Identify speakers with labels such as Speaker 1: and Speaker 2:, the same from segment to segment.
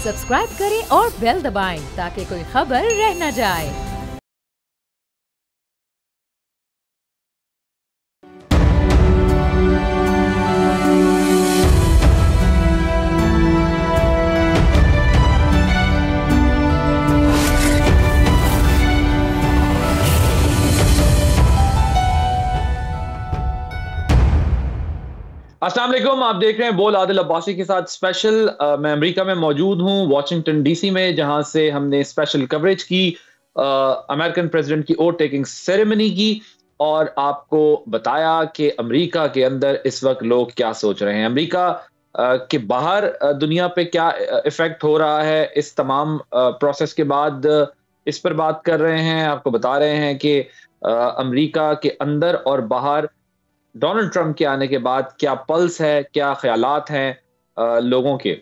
Speaker 1: Subscribe करें और bell दबाएं ताकि कोई खबर रह न जाए।
Speaker 2: अस्सलाम वालेकुम, आप देख रहे हैं बोल आदिल अब्बासी के साथ स्पेशल। मैं अमेरिका में मौजूद हूं, वाशिंगटन डीसी में, जहां से हमने स्पेशल कवरेज की अमेरिकन प्रेसिडेंट की ओथ टेकिंग सेरेमनी की और आपको बताया कि अमेरिका के अंदर इस वक्त लोग क्या सोच रहे हैं, अमेरिका के बाहर दुनिया पे क्या इफेक्ट हो रहा है इस तमाम प्रोसेस के बाद। इस पर बात कर रहे हैं, आपको बता रहे हैं कि अमेरिका के अंदर और बाहर डोनाल्ड ट्रंप के आने के बाद क्या पल्स है, क्या ख्यालात हैं लोगों के।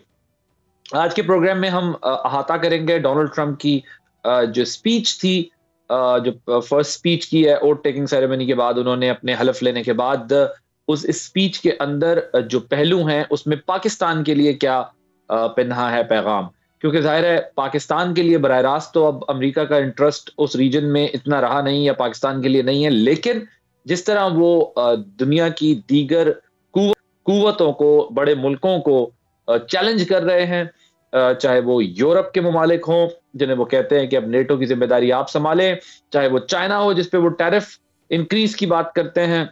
Speaker 2: आज के प्रोग्राम में हम अहाता करेंगे डोनाल्ड ट्रंप की जो स्पीच थी, जो फर्स्ट स्पीच की है ओथ टेकिंग सेरेमनी के बाद, उन्होंने अपने हलफ लेने के बाद उस स्पीच के अंदर जो पहलू हैं उसमें पाकिस्तान के लिए क्या पिन्हा है पैगाम। क्योंकि जाहिर है पाकिस्तान के लिए बरह रास्त तो अब अमेरिका का इंटरेस्ट उस रीजन में इतना रहा नहीं या पाकिस्तान के लिए नहीं है, लेकिन जिस तरह वो दुनिया की दीगर कुव्वतों को, बड़े मुल्कों को चैलेंज कर रहे हैं, चाहे वो यूरोप के ममालिक हों जिन्हें वो कहते हैं कि अब नेटो की जिम्मेदारी आप संभालें, चाहे वो चाइना हो जिस पे वो टैरिफ इंक्रीज की बात करते हैं,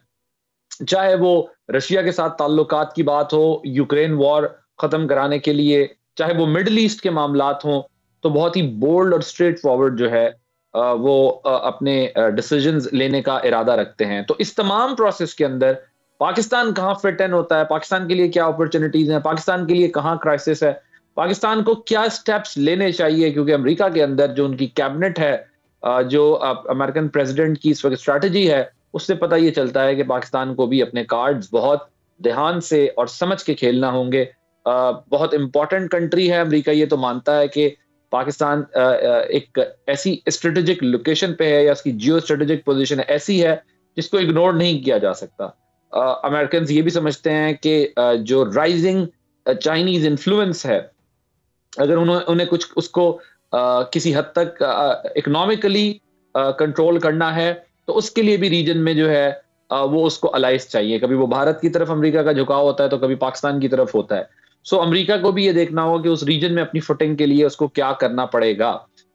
Speaker 2: चाहे वो रशिया के साथ ताल्लुकात की बात हो यूक्रेन वॉर खत्म कराने के लिए, चाहे वो मिडल ईस्ट के मामलात हों, तो बहुत ही बोल्ड और स्ट्रेट फॉरवर्ड जो है वो अपने डिसीजंस लेने का इरादा रखते हैं। तो इस तमाम प्रोसेस के अंदर पाकिस्तान कहाँ फिट इन होता है, पाकिस्तान के लिए क्या अपॉर्चुनिटीज हैं, पाकिस्तान के लिए कहाँ क्राइसिस है, पाकिस्तान को क्या स्टेप्स लेने चाहिए, क्योंकि अमेरिका के अंदर जो उनकी कैबिनेट है, जो अमेरिकन प्रेसिडेंट की इस वक्त स्ट्रैटेजी है, उससे पता ये चलता है कि पाकिस्तान को भी अपने कार्ड्स बहुत ध्यान से और समझ के खेलना होंगे। बहुत इंपॉर्टेंट कंट्री है अमेरिका, ये तो मानता है कि पाकिस्तान एक ऐसी स्ट्रेटेजिक लोकेशन पे है या उसकी जियो स्ट्रेटेजिक पोजीशन ऐसी है जिसको इग्नोर नहीं किया जा सकता। अमेरिकन ये भी समझते हैं कि जो राइजिंग चाइनीज इन्फ्लुएंस है, अगर उन्हें कुछ उसको किसी हद तक इकोनॉमिकली कंट्रोल करना है तो उसके लिए भी रीजन में जो है वो उसको अलाइज चाहिए। कभी वो भारत की तरफ अमेरिका का झुकाव होता है तो कभी पाकिस्तान की तरफ होता है। सो अमेरिका को भी ये देखना होगा कि उस रीजन में अपनी फुटिंग के लिए उसको क्या करना पड़ेगा,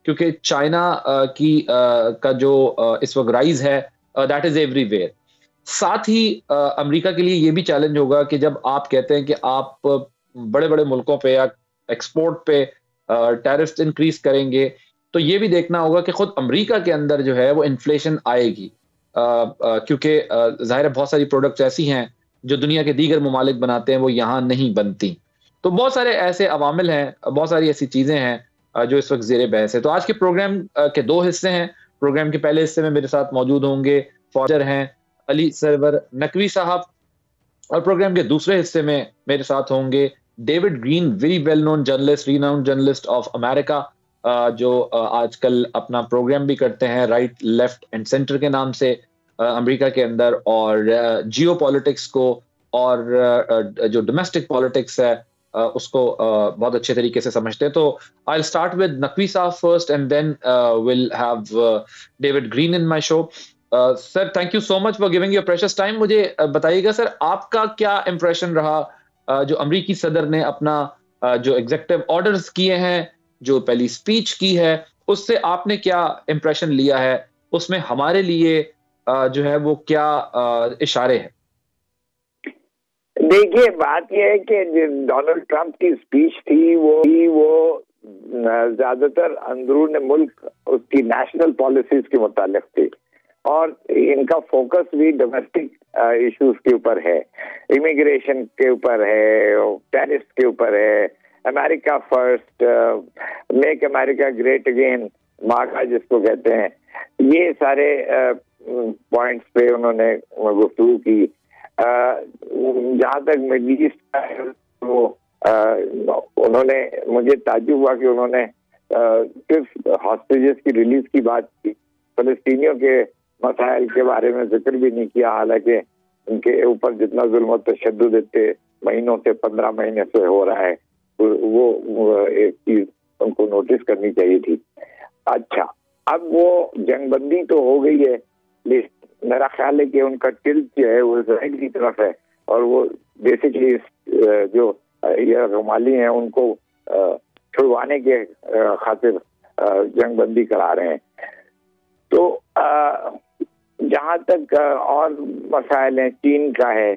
Speaker 2: क्योंकि चाइना का जो इस वक्त राइज है दैट इज एवरीवेयर। साथ ही अमेरिका के लिए ये भी चैलेंज होगा कि जब आप कहते हैं कि आप बड़े बड़े मुल्कों पे या एक्सपोर्ट पे टैरिफ्स इंक्रीज करेंगे, तो ये भी देखना होगा कि खुद अमेरिका के अंदर जो है वो इन्फ्लेशन आएगी, क्योंकि जाहिर है बहुत सारी प्रोडक्ट्स ऐसी हैं जो दुनिया के दीगर ममालिक बनाते हैं, वो यहाँ नहीं बनती। तो बहुत सारे ऐसे अवामिल हैं, बहुत सारी ऐसी चीजें हैं जो इस वक्त ज़ेरे बहस है। तो आज के प्रोग्राम के दो हिस्से हैं। प्रोग्राम के पहले हिस्से में मेरे साथ मौजूद होंगे फॉरजर हैं अली सरवर नकवी साहब, और प्रोग्राम के दूसरे हिस्से में मेरे साथ होंगे David green, very well known journalist, renowned journalist of America, जो आजकल अपना प्रोग्राम भी करते हैं राइट, लेफ्ट एंड सेंटर के नाम से अमेरिका के अंदर, और जियो पॉलिटिक्स को और जो डोमेस्टिक पॉलिटिक्स है उसको बहुत अच्छे तरीके से समझते हैं। तो I will start with Naqvi साहब first and then will have David Green in my show. Sir, thank you so much for giving your precious time. मुझे बताइएगा सर, आपका क्या इंप्रेशन रहा जो अमेरिकी सदर ने अपना जो एग्जीक्यूटिव ऑर्डर्स किए हैं, जो पहली स्पीच की है, उससे आपने क्या इंप्रेशन लिया है, उसमें हमारे लिए जो है वो क्या इशारे हैं?
Speaker 3: देखिए, बात यह है कि डोनाल्ड ट्रंप की स्पीच थी वो ज्यादातर अंदरून मुल्क उसकी नेशनल पॉलिसीज के मुतालिक थी, और इनका फोकस भी डोमेस्टिक इश्यूज के ऊपर है, इमिग्रेशन के ऊपर है, टैरिफ के ऊपर है, America first, make America great again, मागा जिसको कहते हैं, ये सारे पॉइंट्स पे उन्होंने गुफ्तगू की। जहाँ तक मिडल ईस्ट का है तो उन्होंने, मुझे ताज्जुब हुआ कि उन्होंने सिर्फ हॉस्टेजेस की रिलीज की बात की, फलस्तीनियों के मसाइल के बारे में जिक्र भी नहीं किया, हालांकि उनके ऊपर जितना जुल्म और तशद्दुद इतने महीनों से 15 महीने से हो रहा है वो एक चीज उनको नोटिस करनी चाहिए थी। अच्छा, अब वो जंगबंदी तो हो गई है, लेकिन मेरा ख्याल है कि उनका टिल्ट जो है वो इसराइल की तरफ है, और वो बेसिकली जो ये रोमाली हैं उनको छुड़वाने के खातिर जंगबंदी करा रहे हैं। तो जहाँ तक और मसाइल हैं, चीन का है,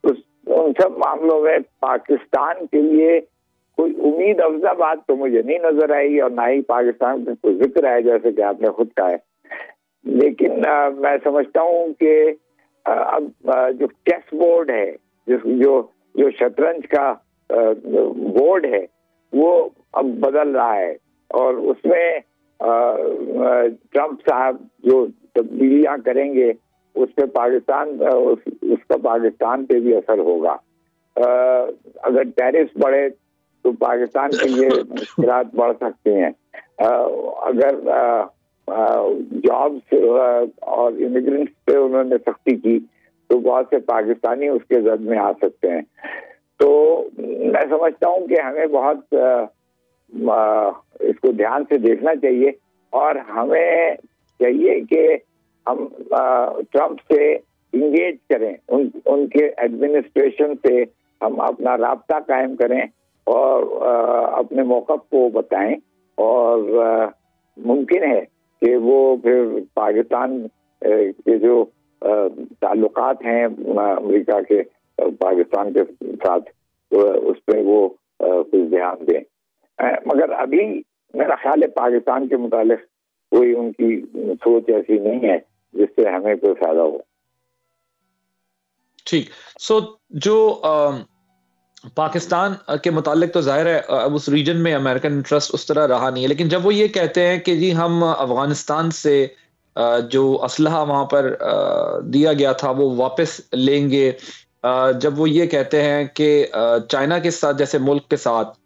Speaker 3: उन सब मामलों में पाकिस्तान के लिए कोई उम्मीद अफजा बात तो मुझे नहीं नजर आई, और ना ही पाकिस्तान का कोई जिक्र है, जैसे कि आपने खुद कहा है। लेकिन मैं समझता हूँ कि अब जो चेस बोर्ड है, जो शतरंज का बोर्ड है, वो अब बदल रहा है, और उसमें ट्रंप साहब जो तब्दीलियां करेंगे उस पे उसका पाकिस्तान पे भी असर होगा। अगर टैरिफ बढ़े तो पाकिस्तान के लिए मुश्किलात बढ़ सकती हैं। अगर जॉब्स और इमिग्रेंट्स पे उन्होंने सख्ती की तो बहुत से पाकिस्तानी उसके जद में आ सकते हैं। तो मैं समझता हूँ कि हमें बहुत इसको ध्यान से देखना चाहिए, और हमें चाहिए कि हम ट्रंप से इंगेज करें, उनके एडमिनिस्ट्रेशन से हम अपना राब्ता कायम करें और अपने मौक़िफ़ को बताएं, और मुमकिन है कि वो फिर पाकिस्तान के जो ताल्लुकात हैं अमेरिका के पाकिस्तान के साथ, उस पर वो कुछ ध्यान दें। मगर अभी मेरा ख्याल है पाकिस्तान के मुतालिक कोई उनकी सोच ऐसी नहीं है जिससे हमें कोई फायदा हो।
Speaker 2: ठीक। सो जो पाकिस्तान के मुतालिक तो जाहिर है अब उस रीजन में अमेरिकन इंटरेस्ट उस तरह रहा नहीं है, लेकिन जब वो ये कहते हैं कि जी हम अफगानिस्तान से जो असलहा वहाँ पर दिया गया था वो वापस लेंगे, जब वो ये कहते हैं कि चाइना के साथ जैसे मुल्क के साथ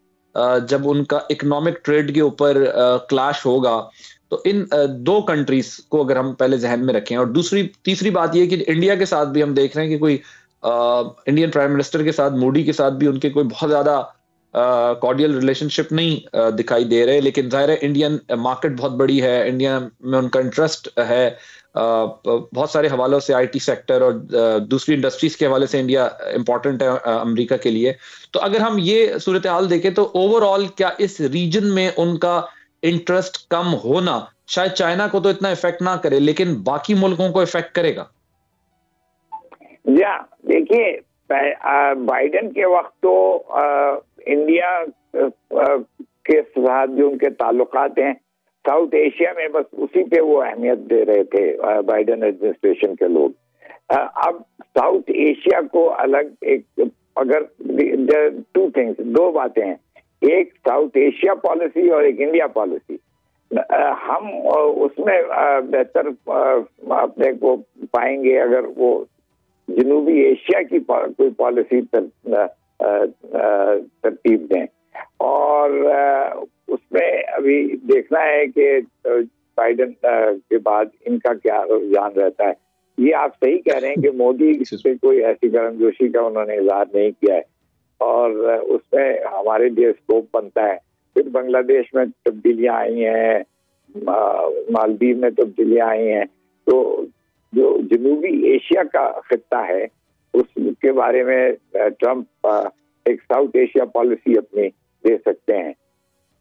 Speaker 2: जब उनका इकोनॉमिक ट्रेड के ऊपर क्लैश होगा, तो इन दो कंट्रीज को अगर हम पहले जहन में रखें, और तीसरी बात ये कि इंडिया के साथ भी हम देख रहे हैं कि कोई इंडियन प्राइम मिनिस्टर के साथ, मोदी के साथ भी उनके कोई बहुत ज्यादा कॉर्डियल रिलेशनशिप नहीं दिखाई दे रहे, लेकिन जाहिर है इंडियन मार्केट बहुत बड़ी है, इंडिया में उनका इंटरेस्ट है बहुत सारे हवालों से, आईटी सेक्टर और दूसरी इंडस्ट्रीज के हवाले से इंडिया इंपॉर्टेंट है अमेरिका के लिए। तो अगर हम ये सूरत हाल देखें तो ओवरऑल क्या इस रीजन में उनका इंटरेस्ट कम होना शायद चाइना को तो इतना इफेक्ट ना करे, लेकिन बाकी मुल्कों को इफेक्ट करेगा?
Speaker 3: या देखिए, बाइडेन के वक्त तो इंडिया के साथ जो उनके ताल्लुकात हैं साउथ एशिया में, बस उसी पे वो अहमियत दे रहे थे बाइडेन एडमिनिस्ट्रेशन के लोग। अब साउथ एशिया को अलग एक, अगर टू थिंग्स, दो बातें हैं, एक साउथ एशिया पॉलिसी और एक इंडिया पॉलिसी। हम उसमें बेहतर अपने को पाएंगे अगर वो जनूबी एशिया की कोई पॉलिसी तरतीब दें, और उसमें अभी देखना है कि बाइडेन के बाद इनका क्या रुझान रहता है। ये आप सही कह रहे हैं कि मोदी से कोई ऐसी गर्मजोशी का उन्होंने इजहार नहीं किया है, और उसमें हमारे लिए स्कोप बनता है। फिर बांग्लादेश में तब्दीलियां आई हैं, मालदीव में तब्दीलियां आई हैं, तो जो जनूबी एशिया का खित्ता है उसके बारे में ट्रंप एक साउथ एशिया पॉलिसी अपनी दे सकते हैं।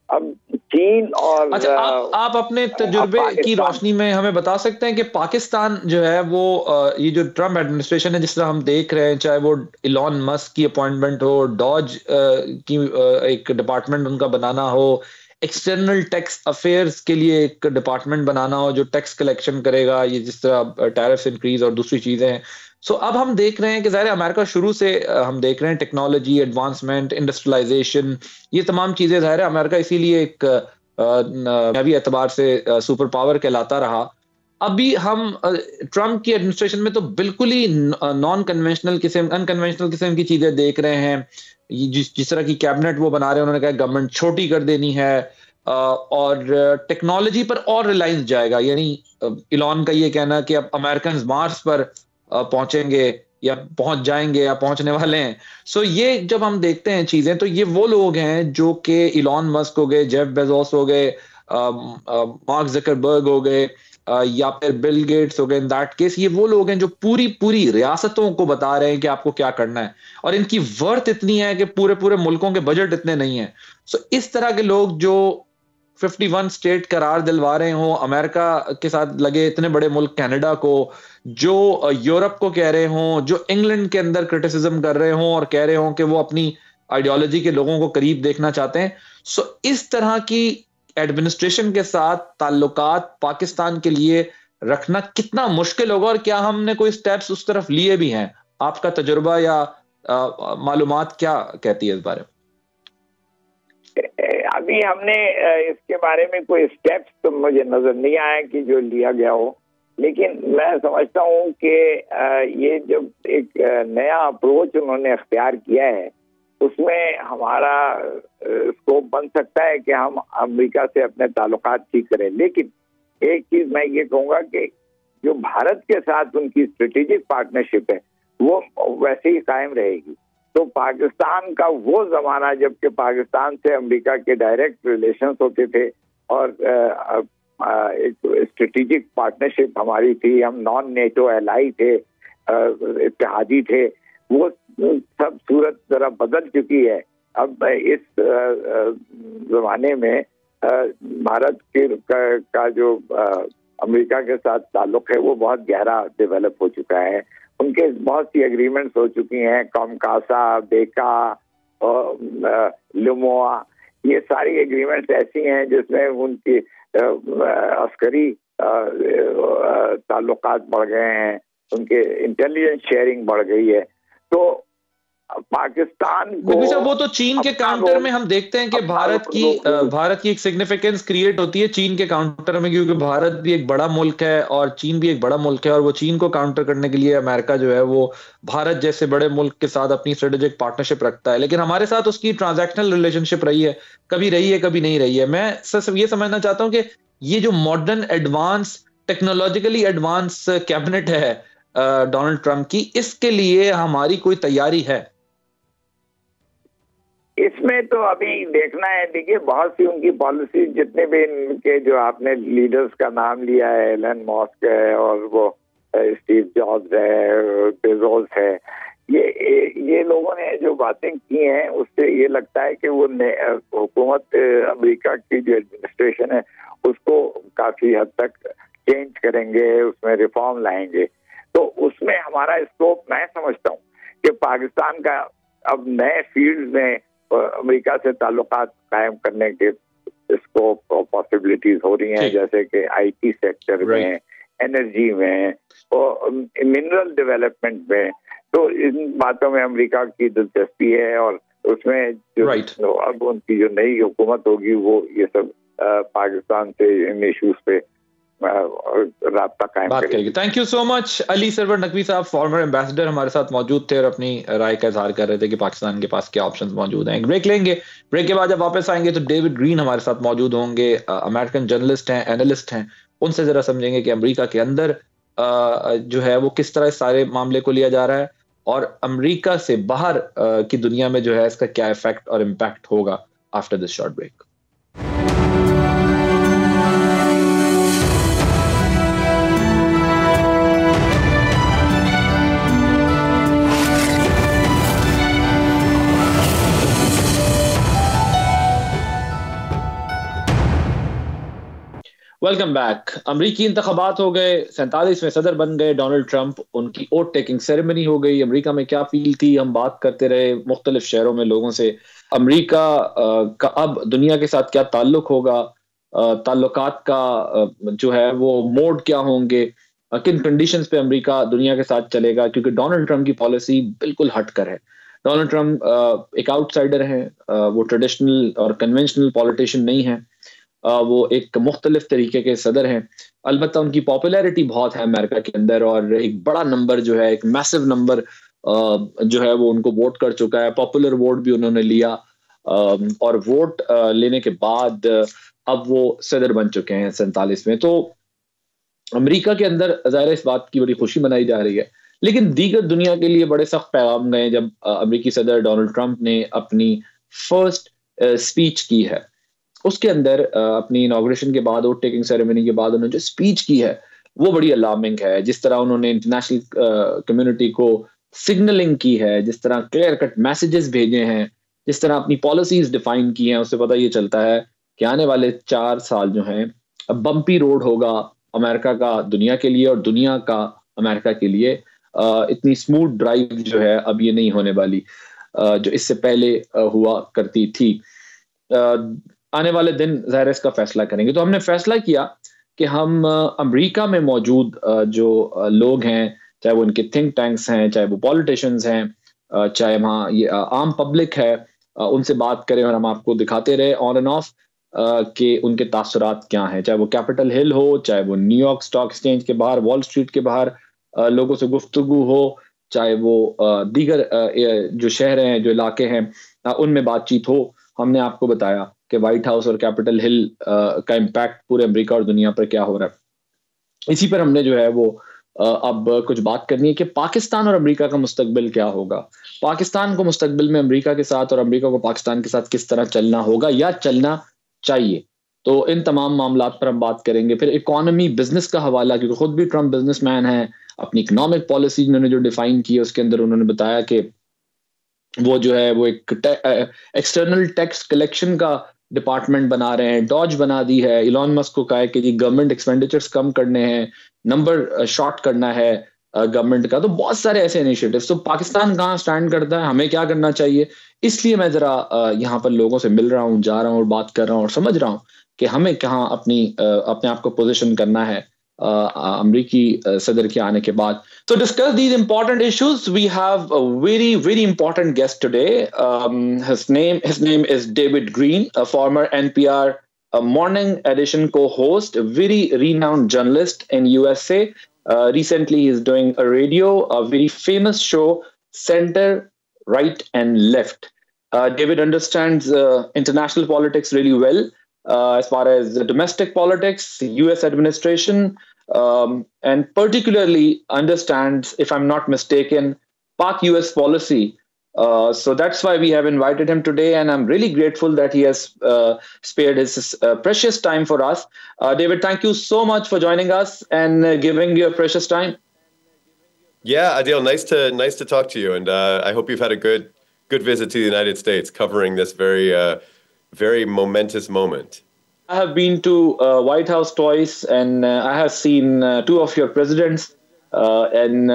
Speaker 3: अब चीन और
Speaker 2: अच्छा, आप अपने तजुर्बे की रोशनी में हमें बता सकते हैं कि पाकिस्तान जो है वो ये जो ट्रंप एडमिनिस्ट्रेशन है, जिस तरह हम देख रहे हैं, चाहे वो इलॉन मस्क की अपॉइंटमेंट हो, डॉज की एक डिपार्टमेंट उनका बनाना हो, एक्सटर्नल टैक्स अफेयर्स के लिए एक डिपार्टमेंट बनाना हो जो टैक्स कलेक्शन करेगा, ये जिस तरह टैरिफ इंक्रीज और दूसरी चीजें हैं। सो अब हम देख रहे हैं कि ज़ाहिर अमेरिका शुरू से हम देख रहे हैं टेक्नोलॉजी, एडवांसमेंट, इंडस्ट्रियलाइजेशन, ये तमाम चीजें ज़ाहिर है अमेरिका इसीलिए एक नवी एतबार से सुपर पावर कहलाता रहा। अभी हम ट्रंप की एडमिनिस्ट्रेशन में तो बिल्कुल ही नॉन कन्वेंशनल किस्म, अनकन्वेंशनल किस्म की चीजें देख रहे हैं। जिस तरह की कैबिनेट वो बना रहे हैं, उन्होंने कहा गवर्नमेंट छोटी कर देनी है और टेक्नोलॉजी पर और रिलायंस जाएगा। यानी इलॉन का ये कहना कि अब अमेरिकन मार्स पर पहुंचेंगे, या पहुंच जाएंगे या पहुंचने वाले हैं। सो ये जब हम देखते हैं चीजें, तो ये वो लोग हैं जो कि इलॉन मस्क हो गए, जेफ बेजोस हो गए, मार्क जकरबर्ग हो गए, या फिर बिल गेट्स हो गए। इन दैट केस ये वो लोग हैं जो पूरी पूरी रियासतों को बता रहे हैं कि आपको क्या करना है, और इनकी वर्थ इतनी है कि पूरे पूरे मुल्कों के बजट इतने नहीं है। सो इस तरह के लोग जो 51 स्टेट करार दिलवा रहे हो अमेरिका के साथ लगे इतने बड़े मुल्क कनाडा को, जो यूरोप को कह रहे हो, जो इंग्लैंड के अंदर क्रिटिसिज्म कर रहे हो और कह रहे हो कि वो अपनी आइडियोलॉजी के लोगों को करीब देखना चाहते हैं। सो इस तरह की एडमिनिस्ट्रेशन के साथ ताल्लुकात पाकिस्तान के लिए रखना कितना मुश्किल होगा, और क्या हमने कोई स्टेप्स उस तरफ लिए भी हैं? आपका तजुर्बा या मालूमात क्या कहती है इस बारे में?
Speaker 3: अभी हमने इसके बारे में कोई स्टेप्स तो मुझे नजर नहीं आया कि जो लिया गया हो, लेकिन मैं समझता हूँ कि ये जब एक नया अप्रोच उन्होंने अख्तियार किया है, उसमें हमारा स्कोप बन सकता है कि हम अमेरिका से अपने ताल्लुकात ठीक करें। लेकिन एक चीज मैं ये कहूँगा कि जो भारत के साथ उनकी स्ट्रेटेजिक पार्टनरशिप है वो वैसे ही कायम रहेगी। तो पाकिस्तान का वो जमाना जबकि पाकिस्तान से अमेरिका के डायरेक्ट रिलेशंस होते थे और एक स्ट्रेटेजिक पार्टनरशिप हमारी थी, हम नॉन नेटो एलाई थे, इत्तेहादी थे, वो सब सूरत जरा बदल चुकी है। अब इस जमाने में भारत का जो अमेरिका के साथ ताल्लुक है वो बहुत गहरा डेवलप हो चुका है। उनके बहुत सी एग्रीमेंट्स हो चुकी हैं, कॉमकासा, बेका और लुमोआ, ये सारी एग्रीमेंट्स ऐसी हैं जिसमें उनकी अस्करी ताल्लुकात बढ़ गए हैं, उनके इंटेलिजेंस शेयरिंग बढ़ गई है। तो पाकिस्तान को
Speaker 2: वो तो चीन के काउंटर में हम देखते हैं कि भारत की एक सिग्निफिकेंस क्रिएट होती है चीन के काउंटर में, क्योंकि भारत भी एक बड़ा मुल्क है और चीन भी एक बड़ा मुल्क है, और वो चीन को काउंटर करने के लिए अमेरिका जो है वो भारत जैसे बड़े मुल्क के साथ अपनी स्ट्रेटेजिक पार्टनरशिप रखता है। लेकिन हमारे साथ उसकी ट्रांजैक्शनल रिलेशनशिप रही है, कभी नहीं रही है। मैं सिर्फ ये समझना चाहता हूँ कि ये जो modern advance technologically advance cabinet है डोनाल्ड ट्रंप की, इसके लिए हमारी कोई तैयारी है?
Speaker 3: इसमें तो अभी देखना है। देखिए, बहुत सी उनकी पॉलिसी, जितने भी इनके जो आपने लीडर्स का नाम लिया है, एलन मस्क है और वो स्टीव जॉब्स है, बेजोस है, ये लोगों ने जो बातें की हैं उससे ये लगता है कि वो हुकूमत अमेरिका की जो एडमिनिस्ट्रेशन है उसको काफी हद तक चेंज करेंगे, उसमें रिफॉर्म लाएंगे। तो उसमें हमारा स्कोप मैं समझता हूँ कि पाकिस्तान का अब नए फील्ड में अमेरिका से ताल्लुकात कायम करने के स्कोप और पॉसिबिलिटीज हो रही हैं, जैसे कि आईटी सेक्टर में, एनर्जी में और मिनरल डेवलपमेंट में। तो इन बातों में अमेरिका की दिलचस्पी है और उसमें जो अब उनकी जो नई हुकूमत होगी वो ये सब पाकिस्तान से इन इश्यूज पे राब्ता कायम करेगी।
Speaker 2: Thank you so much. Ali Sarwar Naqvi sahab, former ambassador, हमारे साथ मौजूद थे और अपनी राय का इजहार कर रहे थे कि पाकिस्तान के पास क्या ऑप्शंस मौजूद हैं। ब्रेक लेंगे, ब्रेक के बाद जब वापस आएंगे तो डेविड ग्रीन हमारे साथ मौजूद होंगे, अमेरिकन जर्नलिस्ट हैं, एनालिस्ट हैं। उनसे जरा समझेंगे कि अमेरिका के अंदर जो है वो किस तरह इस सारे मामले को लिया जा रहा है, और अमेरिका से बाहर की दुनिया में जो है इसका क्या इफेक्ट और इम्पैक्ट होगा after this short break. Welcome back. अमरीकी इंतखाबात हो गए, 47वें सदर बन गए डोनाल्ड ट्रंप, उनकी वोट टेकिंग सेरेमनी हो गई। अमरीका में क्या फील थी, हम बात करते रहे मुख्तलिफ शहरों में लोगों से। अमरीका का अब दुनिया के साथ क्या ताल्लुक होगा, ताल्लुकात का जो है वो मोड क्या होंगे, किन कंडीशंस पे अमरीका दुनिया के साथ चलेगा, क्योंकि डोनाल्ड ट्रंप की पॉलिसी बिल्कुल हटकर है। डोनाल्ड ट्रंप एक आउटसाइडर हैं, वो ट्रेडिशनल और कन्वेंशनल पॉलिटिशियन नहीं है, वो एक मुख्तलिफ तरीके के सदर हैं। अलबत्ता उनकी पॉपुलैरिटी बहुत है अमेरिका के अंदर, और एक बड़ा नंबर जो है, एक मैसिव नंबर जो है वो उनको वोट कर चुका है। पॉपुलर वोट भी उन्होंने लिया, और वोट लेने के बाद अब वो सदर बन चुके हैं 47 में। तो अमेरिका के अंदर ज़ाहिर इस बात की बड़ी खुशी मनाई जा रही है, लेकिन दीगर दुनिया के लिए बड़े सख्त पैगाम गए जब अमेरिकी सदर डोनाल्ड ट्रंप ने अपनी फर्स्ट स्पीच की है। उसके अंदर अपनी इनॉग्रेशन के बाद, वोट टेकिंग सेरेमनी के बाद उन्होंने जो स्पीच की है वो बड़ी अलार्मिंग है। जिस तरह उन्होंने इंटरनेशनल कम्युनिटी को सिग्नलिंग की है, जिस तरह क्लियर कट मैसेजेस भेजे हैं, जिस तरह अपनी पॉलिसीज डिफाइन की हैं, उससे पता ये चलता है कि आने वाले 4 साल जो हैं बम्पी रोड होगा अमेरिका का दुनिया के लिए और दुनिया का अमेरिका के लिए। इतनी स्मूथ ड्राइव जो है अब ये नहीं होने वाली जो इससे पहले हुआ करती थी। आने वाले दिन ज़ाहिर इसका फैसला करेंगे। तो हमने फैसला किया कि हम अमेरिका में मौजूद जो लोग हैं, चाहे वो उनके थिंक टैंक्स हैं, चाहे वो पॉलिटिशियंस हैं, चाहे वहाँ ये आम पब्लिक है, उनसे बात करें और हम आपको दिखाते रहे ऑन एंड ऑफ कि उनके तासुरात क्या हैं। चाहे वो कैपिटल हिल हो, चाहे वो न्यूयॉर्क स्टॉक एक्सचेंज के बाहर, वॉल स्ट्रीट के बाहर लोगों से गुफ्तगू हो, चाहे वो दीगर जो शहर हैं, जो इलाके हैं, उनमें बातचीत हो। हमने आपको बताया कि व्हाइट हाउस और कैपिटल हिल का इम्पैक्ट पूरे अमेरिका और दुनिया पर क्या हो रहा है। इसी पर हमने जो है वो अब कुछ बात करनी है कि पाकिस्तान और अमेरिका का मुस्तकबिल क्या होगा। पाकिस्तान को मुस्तकबिल में अमेरिका के साथ और अमेरिका को पाकिस्तान के साथ किस तरह चलना होगा या चलना चाहिए। तो इन तमाम मामलात पर हम बात करेंगे। फिर इकोनॉमी, बिजनेस का हवाला, क्योंकि खुद भी ट्रंप बिजनेसमैन है। अपनी इकोनॉमिक पॉलिसी उन्होंने जो डिफाइन की है उसके अंदर उन्होंने बताया कि वो जो है वो एक एक्सटर्नल टैक्स कलेक्शन का डिपार्टमेंट बना रहे हैं, डॉज बना दी है। इलॉन मस्क को कहा है कि जी गवर्नमेंट एक्सपेंडिचर्स कम करने हैं, नंबर शॉर्ट करना है गवर्नमेंट का। तो बहुत सारे ऐसे इनिशिएटिव्स। तो पाकिस्तान कहाँ स्टैंड करता है, हमें क्या करना चाहिए, इसलिए मैं जरा यहाँ पर लोगों से मिल रहा हूँ, जा रहा हूँ और बात कर रहा हूँ और समझ रहा हूँ कि हमें कहाँ अपने आप को पोजिशन करना है अमरीकी सदर के आने के बाद। So discuss these important issues. We have a very important guest today. His name is David Green, a former NPR morning edition co-host, a very renowned journalist in USA. Recently, he's doing a very famous show, Center, Right, and Left. David understands international politics really well, as far as the domestic politics, US administration, and particularly understands, if I'm not mistaken, Pak-US policy. So that's why we have invited him today, and I'm really grateful that he has spared his precious time for us. David, thank you so much for joining us and giving your precious time.
Speaker 4: Yeah, Adil, nice to talk to you, and I hope you've had a good visit to the United States, covering this very momentous moment.
Speaker 2: I have been to White House twice, and I have seen two of your presidents. And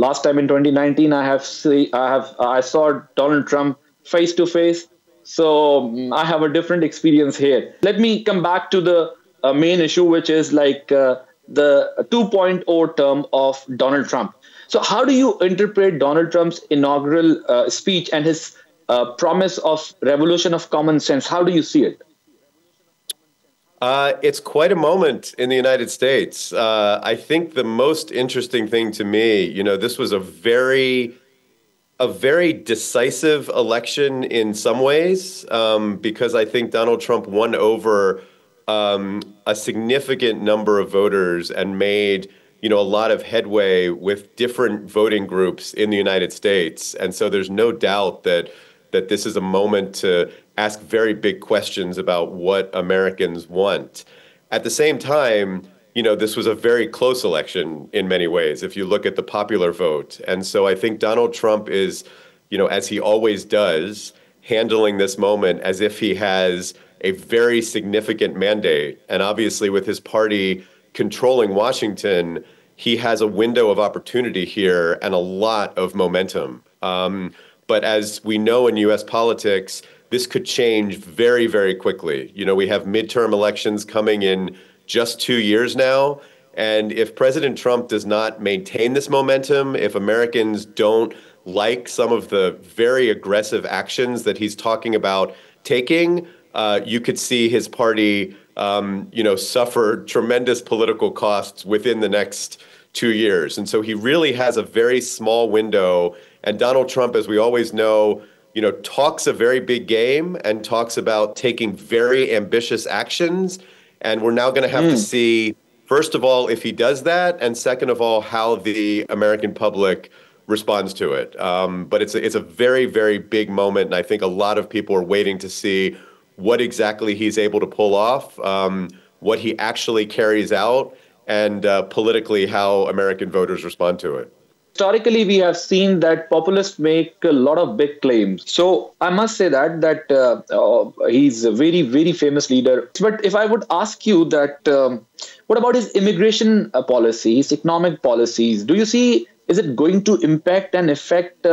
Speaker 2: last time in 2019, I saw Donald Trump face to face. So I have a different experience here. Let me come back to the main issue, which is like the 2.0 term of Donald Trump. So how do you interpret Donald Trump's inaugural speech and his promise of revolution of common sense? How do you see it?
Speaker 4: It's quite a moment in the United States. I think the most interesting thing to me, this was a very decisive election in some ways, because I think Donald Trump won over a significant number of voters and made, a lot of headway with different voting groups in the United States. And so there's no doubt that this is a moment to ask very big questions about what Americans want. At the same time, this was a very close election in many ways, if you look at the popular vote. And so I think Donald Trump is, as he always does, handling this moment as if he has a very significant mandate. And obviously with his party controlling Washington, he has a window of opportunity here and a lot of momentum. But as we know in U.S. politics, this could change very, very quickly. We have midterm elections coming in just 2 years now. And if President Trump does not maintain this momentum, if Americans don't like some of the very aggressive actions that he's talking about taking, you could see his party, suffer tremendous political costs within the next 2 years. And so he really has a very small window. And Donald Trump, as we always know, talks a very big game and talks about taking very ambitious actions. And we're now going to have to see first of all, if he does that, and second of all, how the American public responds to it. But it's a very, very big moment, and I think a lot of people are waiting to see what exactly he's able to pull off, what he actually carries out, and politically how American voters respond to it.
Speaker 2: Historically, we have seen that populists make a lot of big claims. So I must say that he's a very, very famous leader. But if I would ask you that, what about his immigration policies, economic policies? Do you see, is it going to impact and affect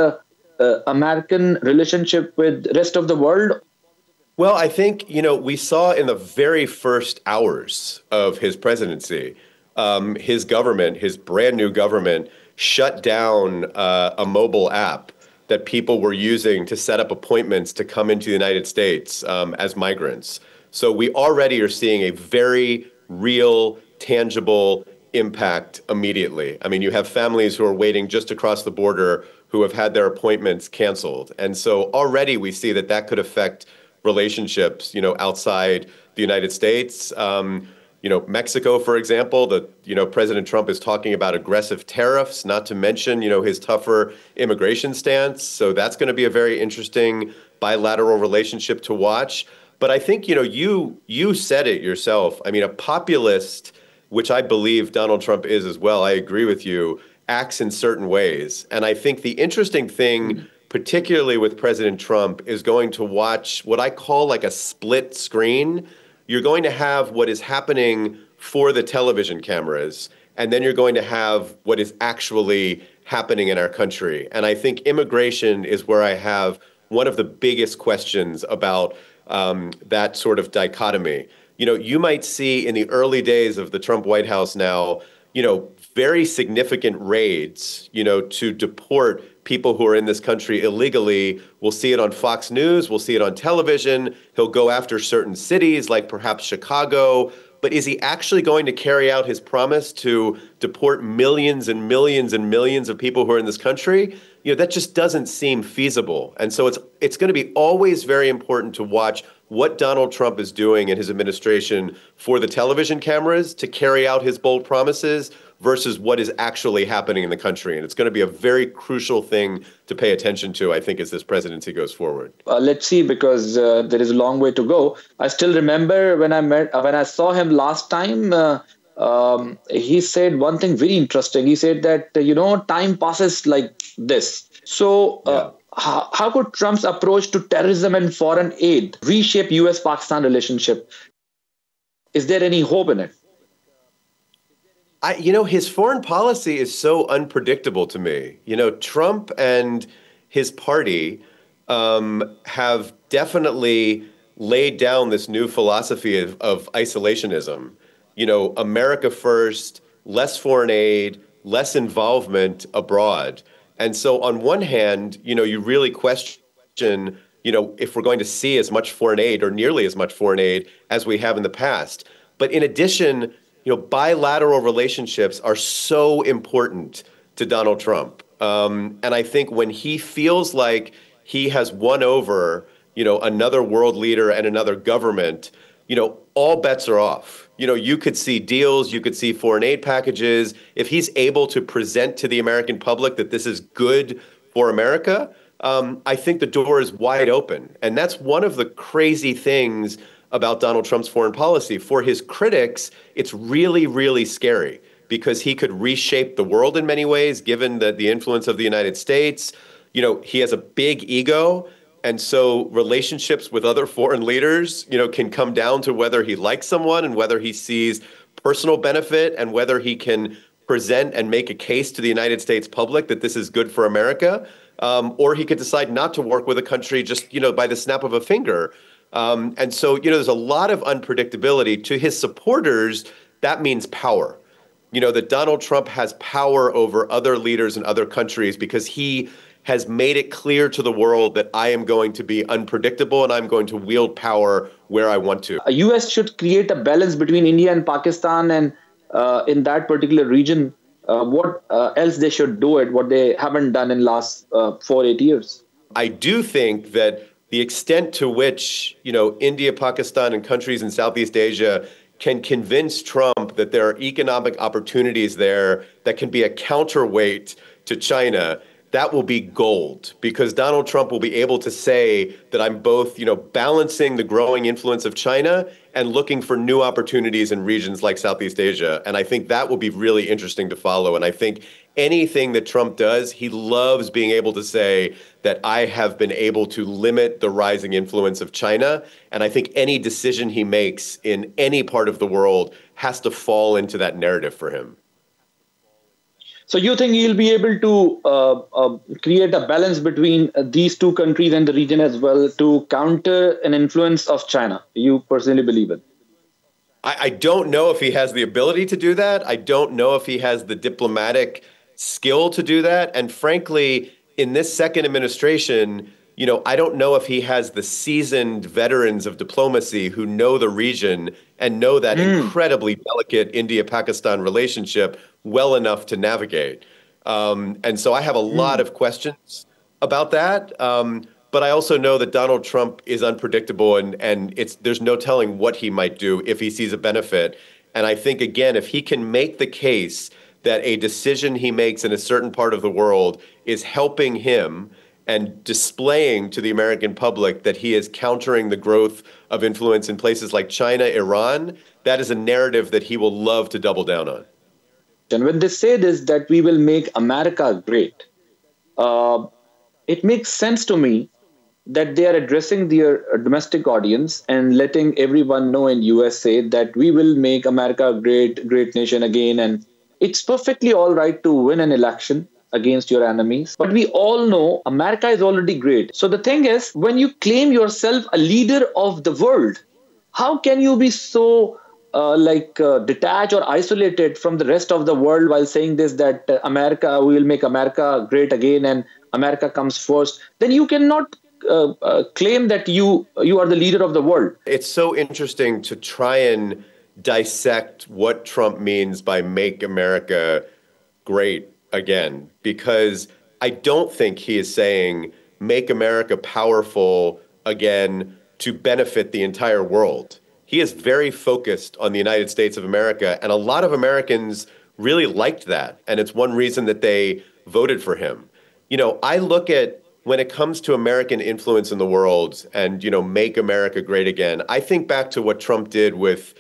Speaker 2: American relationship with the rest of the world?
Speaker 4: Well, I think, we saw in the very first hours of his presidency, his government, his brand new government, shut down a mobile app that people were using to set up appointments to come into the United States as migrants. So we already are seeing a very real, tangible impact immediately. I mean, you have families who are waiting just across the border who have had their appointments canceled. And so already we see that could affect relationships, outside the United States. Mexico, for example, President Trump is talking about aggressive tariffs, not to mention, his tougher immigration stance. So that's going to be a very interesting bilateral relationship to watch. But I think, you said it yourself. I mean, a populist, which I believe Donald Trump is as well, I agree with you, acts in certain ways. And I think the interesting thing, particularly with President Trump, is going to watch what I call like a split screen. You're going to have what is happening for the television cameras, and then you're going to have what is actually happening in our country. And I think immigration is where I have one of the biggest questions about that sort of dichotomy. You might see in the early days of the Trump White House now, very significant raids, to deport people who are in this country illegally. We'll see it on Fox News. We'll see it on television. He'll go after certain cities like perhaps Chicago. But is he actually going to carry out his promise to deport millions and millions and millions of people who are in this country? That just doesn't seem feasible. And so it's going to be always very important to watch what Donald Trump is doing in his administration for the television cameras to carry out his bold promises versus what is actually happening in the country. And it's going to be a very crucial thing to pay attention to, I think, as this presidency goes forward.
Speaker 2: Let's see, because there is a long way to go. I still remember when I saw him last time, he said one thing very interesting. He said that, time passes like this. So how could Trump's approach to terrorism and foreign aid reshape U.S.-Pakistan relationship? Is there any hope in it?
Speaker 4: His foreign policy is so unpredictable to me. Trump and his party have definitely laid down this new philosophy of isolationism. America first, less foreign aid, less involvement abroad. And so on one hand, you really question, if we're going to see as much foreign aid or nearly as much foreign aid as we have in the past. But in addition, bilateral relationships are so important to Donald Trump. And I think when he feels like he has won over, another world leader and another government, all bets are off. You could see deals, you could see foreign aid packages. If he's able to present to the American public that this is good for America, I think the door is wide open. And that's one of the crazy things about Donald Trump's foreign policy. For his critics, it's really, really scary because he could reshape the world in many ways, given the influence of the United States. He has a big ego. And so relationships with other foreign leaders, can come down to whether he likes someone and whether he sees personal benefit and whether he can present and make a case to the United States public that this is good for America. Or he could decide not to work with a country just, by the snap of a finger. And so, there's a lot of unpredictability. To his supporters, that means power. That Donald Trump has power over other leaders in other countries because he has made it clear to the world that I am going to be unpredictable and I'm going to wield power where I want to.
Speaker 2: U.S. should create a balance between India and Pakistan, and in that particular region, what else they should do it, what they haven't done in last 4-8 years.
Speaker 4: I do think that the extent to which, India, Pakistan, and countries in Southeast Asia can convince Trump that there are economic opportunities there that can be a counterweight to China, that will be gold, because Donald Trump will be able to say that I'm both, balancing the growing influence of China and looking for new opportunities in regions like Southeast Asia. And I think that will be really interesting to follow. And I think anything that Trump does, he loves being able to say that I have been able to limit the rising influence of China. And I think any decision he makes in any part of the world has to fall into that narrative for him.
Speaker 2: So you think he'll be able to create a balance between these two countries and the region as well to counter an influence of China? You personally believe it?
Speaker 4: I don't know if he has the ability to do that. I don't know if he has the diplomatic skill to do that. And frankly, in this second administration, I don't know if he has the seasoned veterans of diplomacy who know the region and know that incredibly delicate India-Pakistan relationship well enough to navigate. And so I have a lot of questions about that. But I also know that Donald Trump is unpredictable and there's no telling what he might do if he sees a benefit. And I think, again, if he can make the case that a decision he makes in a certain part of the world is helping him and displaying to the American public that he is countering the growth of influence in places like China, Iran, that is a narrative that he will love to double down on.
Speaker 2: And when they say this, that we will make America great, it makes sense to me that they are addressing their domestic audience and letting everyone know in USA that we will make America a great nation again. And it's perfectly all right to win an election against your enemies. But we all know America is already great. So the thing is, when you claim yourself a leader of the world, how can you be so detached or isolated from the rest of the world while saying this, that America, we will make America great again and America comes first? Then you cannot claim that you are the leader of the world.
Speaker 4: It's so interesting to try and dissect what Trump means by make America great again, because I don't think he is saying make America powerful again to benefit the entire world. He is very focused on the United States of America, and a lot of Americans really liked that, and it's one reason that they voted for him. I look at when it comes to American influence in the world and, make America great again, I think back to what Trump did with,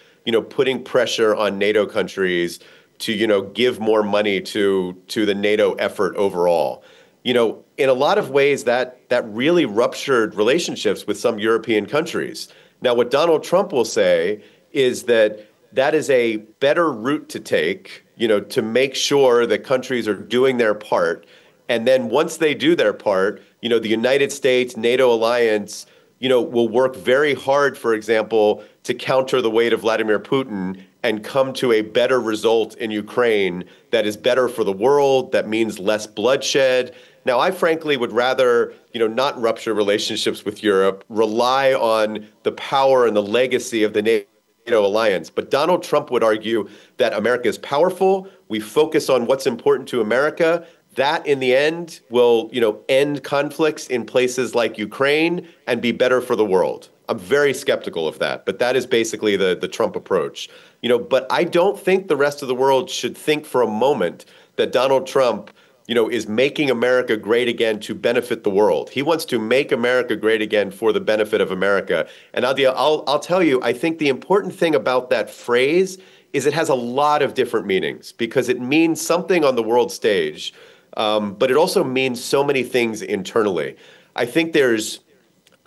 Speaker 4: putting pressure on NATO countries to, give more money to the NATO effort overall. In a lot of ways, that really ruptured relationships with some European countries. Now, what Donald Trump will say is that is a better route to take, to make sure that countries are doing their part. And then once they do their part, the United States, NATO alliance, will work very hard, for example, to counter the weight of Vladimir Putin and come to a better result in Ukraine that is better for the world, that means less bloodshed. Now, I frankly would rather, not rupture relationships with Europe, rely on the power and the legacy of the NATO alliance. But Donald Trump would argue that America is powerful. We focus on what's important to America. That, in the end, will, end conflicts in places like Ukraine and be better for the world. I'm very skeptical of that, but that is basically the Trump approach. But I don't think the rest of the world should think for a moment that Donald Trump, is making America great again to benefit the world. He wants to make America great again for the benefit of America. And I'll tell you, I think the important thing about that phrase is it has a lot of different meanings because it means something on the world stage, but it also means so many things internally. I think there's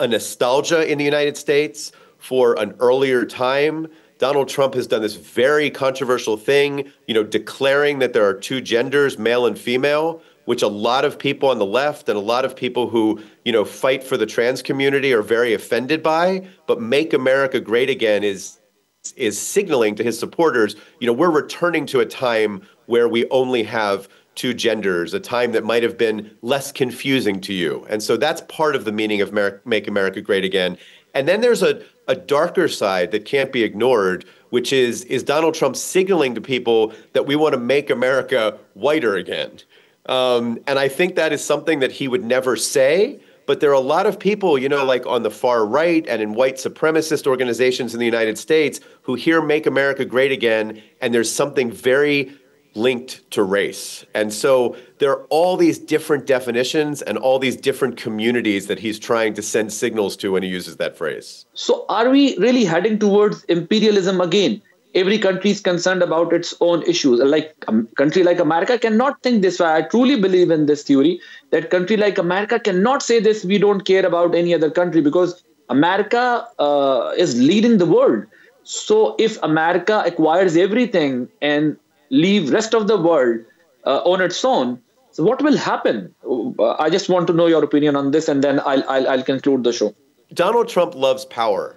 Speaker 4: a nostalgia in the United States for an earlier time. Donald Trump has done this very controversial thing, declaring that there are two genders, male and female, which a lot of people on the left and a lot of people who, fight for the trans community are very offended by. But Make America Great Again is signaling to his supporters, we're returning to a time where we only have two genders, a time that might have been less confusing to you. And so that's part of the meaning of Make America Great Again. And then there's a darker side that can't be ignored, which is Donald Trump signaling to people that we want to make America whiter again. And I think that is something that he would never say, But there are a lot of people, like on the far right and in white supremacist organizations in the United States who hear Make America Great Again, and there's something very linked to race. And so there are all these different definitions and all these different communities that he's trying to send signals to when he uses that phrase.
Speaker 2: So are we really heading towards imperialism again? Every country is concerned about its own issues. Like a country like America cannot think this way. I truly believe in this theory that country like America cannot say this, we don't care about any other country, because America is leading the world. So if America acquires everything and leave rest of the world on its own, so what will happen? I just want to know your opinion on this, and then I'll conclude the show.
Speaker 4: Donald Trump loves power.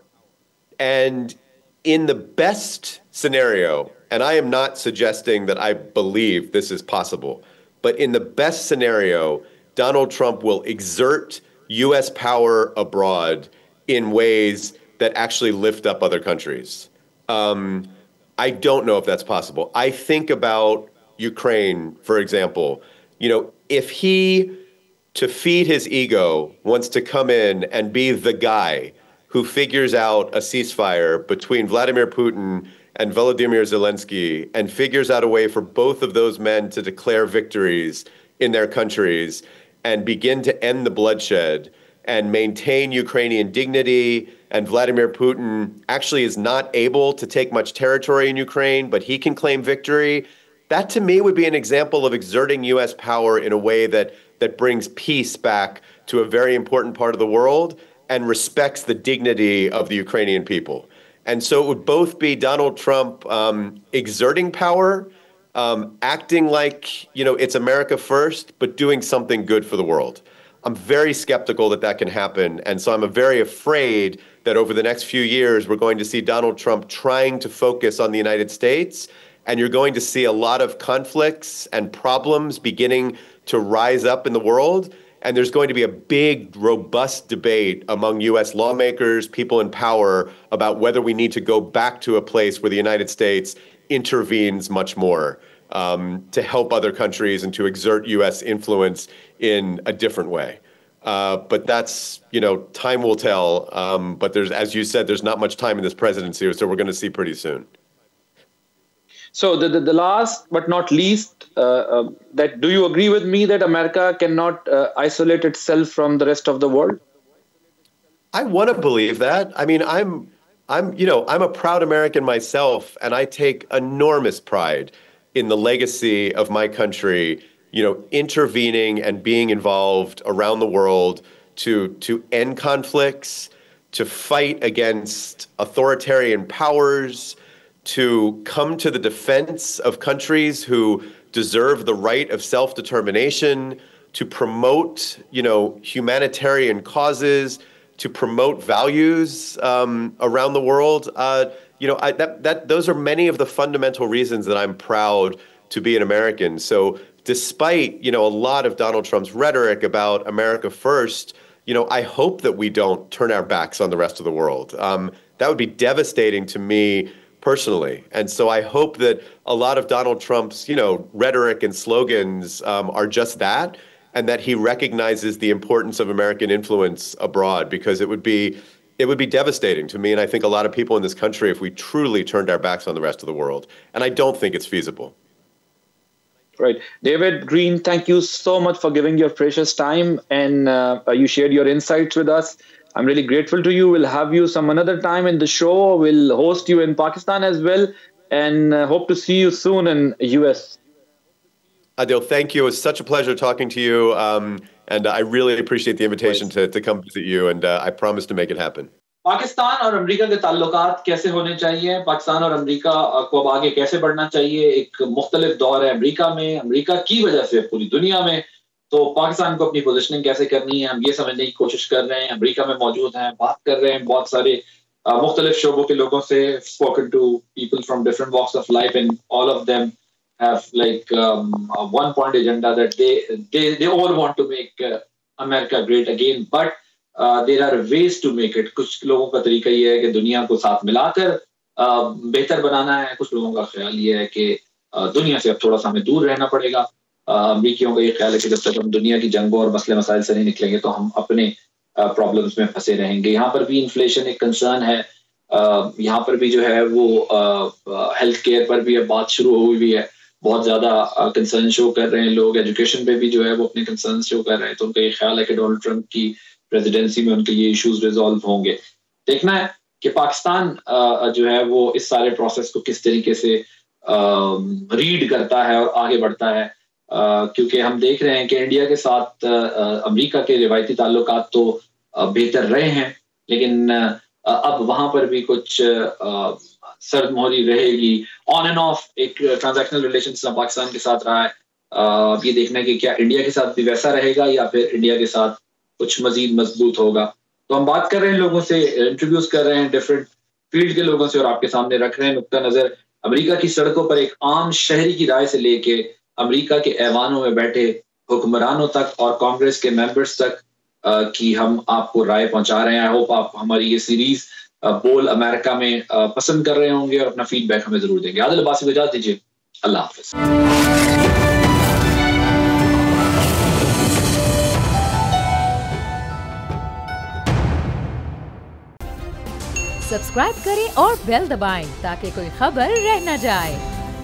Speaker 4: And in the best scenario, and I am not suggesting that I believe this is possible, but in the best scenario, Donald Trump will exert U.S. power abroad in ways that actually lift up other countries. I don't know if that's possible. I think about Ukraine, for example. If he, to feed his ego, wants to come in and be the guy who figures out a ceasefire between Vladimir Putin and Volodymyr Zelensky and figures out a way for both of those men to declare victories in their countries and begin to end the bloodshed and maintain Ukrainian dignity, and Vladimir Putin actually is not able to take much territory in Ukraine, but he can claim victory, that to me would be an example of exerting U.S. power in a way that brings peace back to a very important part of the world and respects the dignity of the Ukrainian people. And so it would both be Donald Trump exerting power, acting like, it's America first, but doing something good for the world. I'm very skeptical that can happen. And so I'm very afraid that over the next few years, we're going to see Donald Trump trying to focus on the United States. And you're going to see a lot of conflicts and problems beginning to rise up in the world. And there's going to be a big, robust debate among U.S. lawmakers, people in power, about whether we need to go back to a place where the United States intervenes much more to help other countries and to exert U.S. influence in a different way. But that's, time will tell. But as you said, there's not much time in this presidency, so we're going to see pretty soon.
Speaker 2: So the last but not least, that do you agree with me that America cannot isolate itself from the rest of the world?
Speaker 4: I want to believe that. I mean, I'm a proud American myself, and I take enormous pride in the legacy of my country, intervening and being involved around the world to end conflicts, to fight against authoritarian powers, to come to the defense of countries who deserve the right of self-determination, to promote, humanitarian causes, to promote values around the world. Those are many of the fundamental reasons that I'm proud to be an American. So despite, a lot of Donald Trump's rhetoric about America first, I hope that we don't turn our backs on the rest of the world. That would be devastating to me personally. And so I hope that a lot of Donald Trump's, rhetoric and slogans are just that, and that he recognizes the importance of American influence abroad, because it would be devastating to me, and I think a lot of people in this country, if we truly turned our backs on the rest of the world. And I don't think it's feasible.
Speaker 2: Right. David Green, thank you so much for giving your precious time, and you shared your insights with us. I'm really grateful to you. We'll have you some another time in the show. We'll host you in Pakistan as well, and hope to see you soon in US.
Speaker 4: Adil, thank you. It was such a pleasure talking to you. And I really appreciate the invitation to come visit you, and I promise to make it happen.
Speaker 2: Pakistan और America के ताल्लुकात कैसे होने चाहिए, पाकिस्तान और America को अब आगे कैसे बढ़ना चाहिए, एक मुख्तलिफ दौर है अमेरिका में, अमेरिका की वजह से पूरी दुनिया में, तो पाकिस्तान को अपनी पोजीशनिंग कैसे करनी है, हम ये समझने की कोशिश कर रहे हैं। अमेरिका में मौजूद हैं, बात कर रहे हैं बहुत सारे मुख्तलिफ शोबों के लोगों से, spoken to people from different walks of life, and all of them have like one point agenda that they all want to make America great again, but there are ways to make it. कुछ लोगों का तरीका ये है कि दुनिया को साथ मिलाकर बेहतर बनाना है, कुछ लोगों का ख्याल ये है कि दुनिया से अब थोड़ा सा हमें दूर रहना पड़ेगा। अमरीकियों का ये ख्याल है कि जब तक हम दुनिया की जंगों और मसले मसाइल से नहीं निकलेंगे तो हम अपने प्रॉब्लम्स में फंसे रहेंगे। यहाँ पर भी इन्फ्लेशन एक कंसर्न है। यहाँ पर भी जो है वो हेल्थ केयर पर भी अब बात शुरू हुई है, बहुत ज्यादा कंसर्न शो कर रहे हैं लोग। एजुकेशन पे भी जो है वो अपने कंसर्न शो कर रहे हैं। तो उनका ये ख्याल है कि डोनाल्ड ट्रंप की प्रेसिडेंसी में उनके ये इश्यूज रिजॉल्व होंगे। देखना है कि पाकिस्तान जो है वो इस सारे प्रोसेस को किस तरीके से रीड करता है और आगे बढ़ता है, क्योंकि हम देख रहे हैं कि इंडिया के साथ अमेरिका के रिवायती ताल्लुकात तो बेहतर रहे हैं, लेकिन अब वहां पर भी कुछ सर्द मोहरी रहेगी। ऑन एंड ऑफ एक ट्रांजैक्शनल रिलेशन पाकिस्तान के साथ रहा है। अब ये देखना है कि क्या इंडिया के साथ भी वैसा रहेगा या फिर इंडिया के साथ कुछ मजीद मजबूत होगा। तो हम बात कर रहे हैं लोगों से, इंटरव्यूज कर रहे हैं डिफरेंट फील्ड के लोगों से और आपके सामने रख रहे हैं नुक्ता नजर अमेरिका की सड़कों पर एक आम शहरी की राय से लेके अमेरिका के ऐवानों में बैठे हुक्मरानों तक और कांग्रेस के मेंबर्स तक की हम आपको राय पहुंचा रहे हैं। आई होप आप हमारी ये सीरीज बोल अमेरिका में पसंद कर रहे होंगे और अपना फीडबैक हमें जरूर देंगे। आदिल अब्बासी को इजाजत दीजिए, अल्लाह हाफिज।
Speaker 1: सब्सक्राइब करें और बेल दबाएं ताकि कोई खबर रह न जाए।